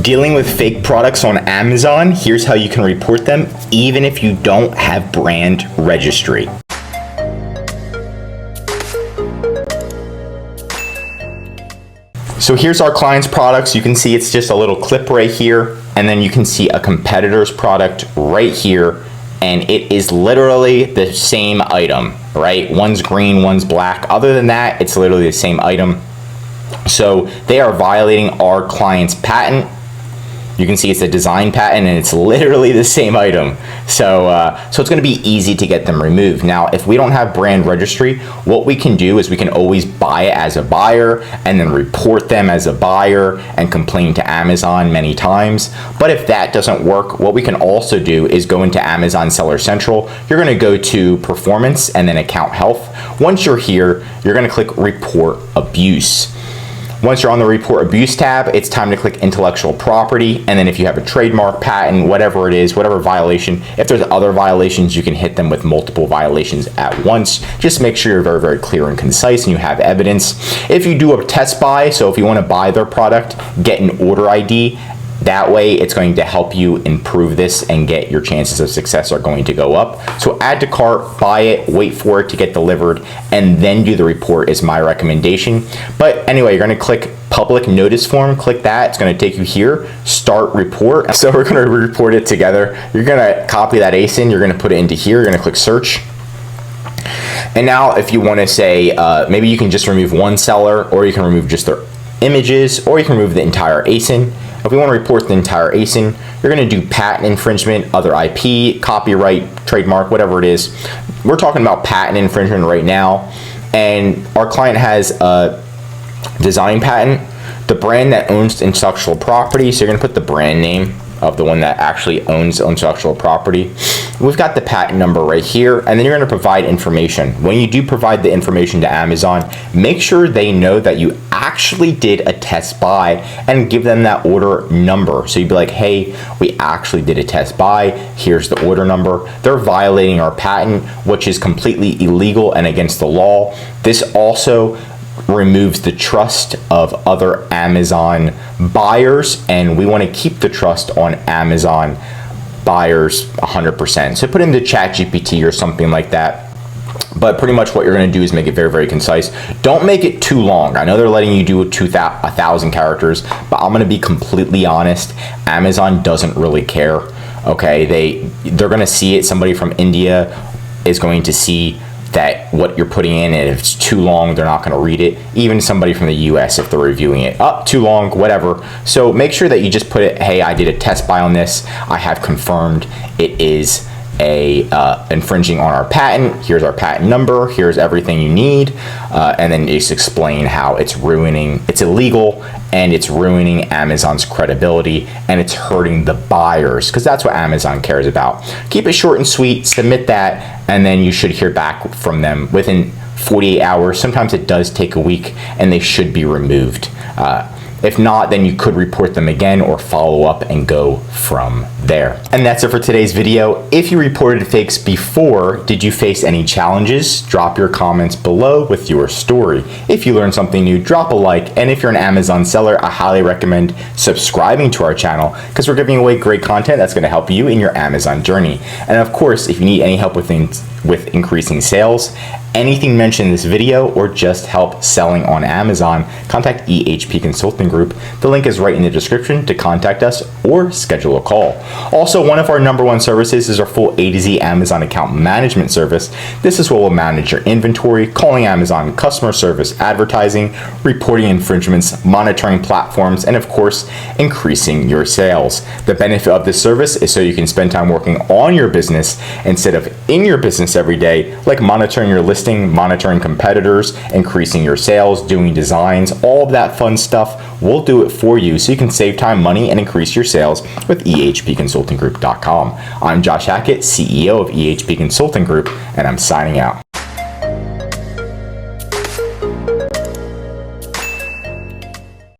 Dealing with fake products on Amazon, here's how you can report them even if you don't have brand registry. So here's our client's products. You can see it's just a little clip right here, and then you can see a competitor's product right here, and it is literally the same item, right? One's green, one's black. Other than that, it's literally the same item. So they are violating our client's patent. You can see it's a design patent and it's literally the same item. So it's gonna be easy to get them removed. Now, if we don't have brand registry, what we can do is we can always buy it as a buyer and then report them as a buyer and complain to Amazon many times. But if that doesn't work, what we can also do is go into Amazon Seller Central. You're gonna go to Performance and then Account Health. Once you're here, you're gonna click Report Abuse. Once you're on the Report Abuse tab, it's time to click Intellectual Property, and then if you have a trademark, patent, whatever it is, whatever violation, if there's other violations, you can hit them with multiple violations at once. Just make sure you're very, very clear and concise and you have evidence. If you do a test buy, so if you want to buy their product, get an order ID. That way, it's going to help you improve this and get your chances of success are going to go up. So add to cart, buy it, wait for it to get delivered, and then do the report is my recommendation. But anyway, you're gonna click public notice form, click that. It's gonna take you here, start report. So we're gonna report it together. You're gonna copy that ASIN, you're gonna put it into here, you're gonna click search. And now if you wanna say, maybe you can just remove one seller, or you can remove just their images, or you can remove the entire ASIN. If we want to report the entire ASIN, you're going to do patent infringement, other IP, copyright, trademark, whatever it is. We're talking about patent infringement right now, and our client has a design patent, the brand that owns intellectual property, so you're going to put the brand name of the one that actually owns intellectual property. We've got the patent number right here, and then you're going to provide information. When you do provide the information to Amazon, make sure they know that you actually did a test buy and give them that order number. So you'd be like, hey, we actually did a test buy. Here's the order number. They're violating our patent, which is completely illegal and against the law. This also removes the trust of other Amazon buyers, and we want to keep the trust on Amazon buyers 100%. So put into ChatGPT or something like that. But pretty much what you're going to do is make it very, very concise. Don't make it too long. I know they're letting you do 1,000 characters, but I'm going to be completely honest. Amazon doesn't really care. Okay, they're going to see it. Somebody from India is going to see that what you're putting in, and if it's too long, they're not going to read it. Even somebody from the US, if they're reviewing it, too long, whatever. So make sure that you just put it, hey, I did a test buy on this. I have confirmed it is infringing on our patent. Here's our patent number. Here's everything you need. And then just explain how it's illegal, and it's ruining Amazon's credibility, and it's hurting the buyers, because that's what Amazon cares about. Keep it short and sweet, submit that, and then you should hear back from them within 48 hours. Sometimes it does take a week, and they should be removed. If not, then you could report them again or follow up and go from there. And that's it for today's video. If you reported fakes before, did you face any challenges? Drop your comments below with your story. If you learned something new, drop a like. And if you're an Amazon seller, I highly recommend subscribing to our channel, because we're giving away great content that's going to help you in your Amazon journey. And of course, if you need any help with increasing sales, anything mentioned in this video, or just help selling on Amazon, contact EHP Consulting Group. The link is right in the description to contact us or schedule a call. Also, one of our #1 services is our full A to Z Amazon account management service. This is what will manage your inventory, calling Amazon customer service, advertising, reporting infringements, monitoring platforms, and of course, increasing your sales. The benefit of this service is so you can spend time working on your business instead of in your business every day, like monitoring your listing, monitoring competitors, increasing your sales, doing designs, all of that fun stuff. We'll do it for you so you can save time, money, and increase your sales with ehpconsultinggroup.com. I'm Josh Hackett, CEO of EHP Consulting Group, and I'm signing out.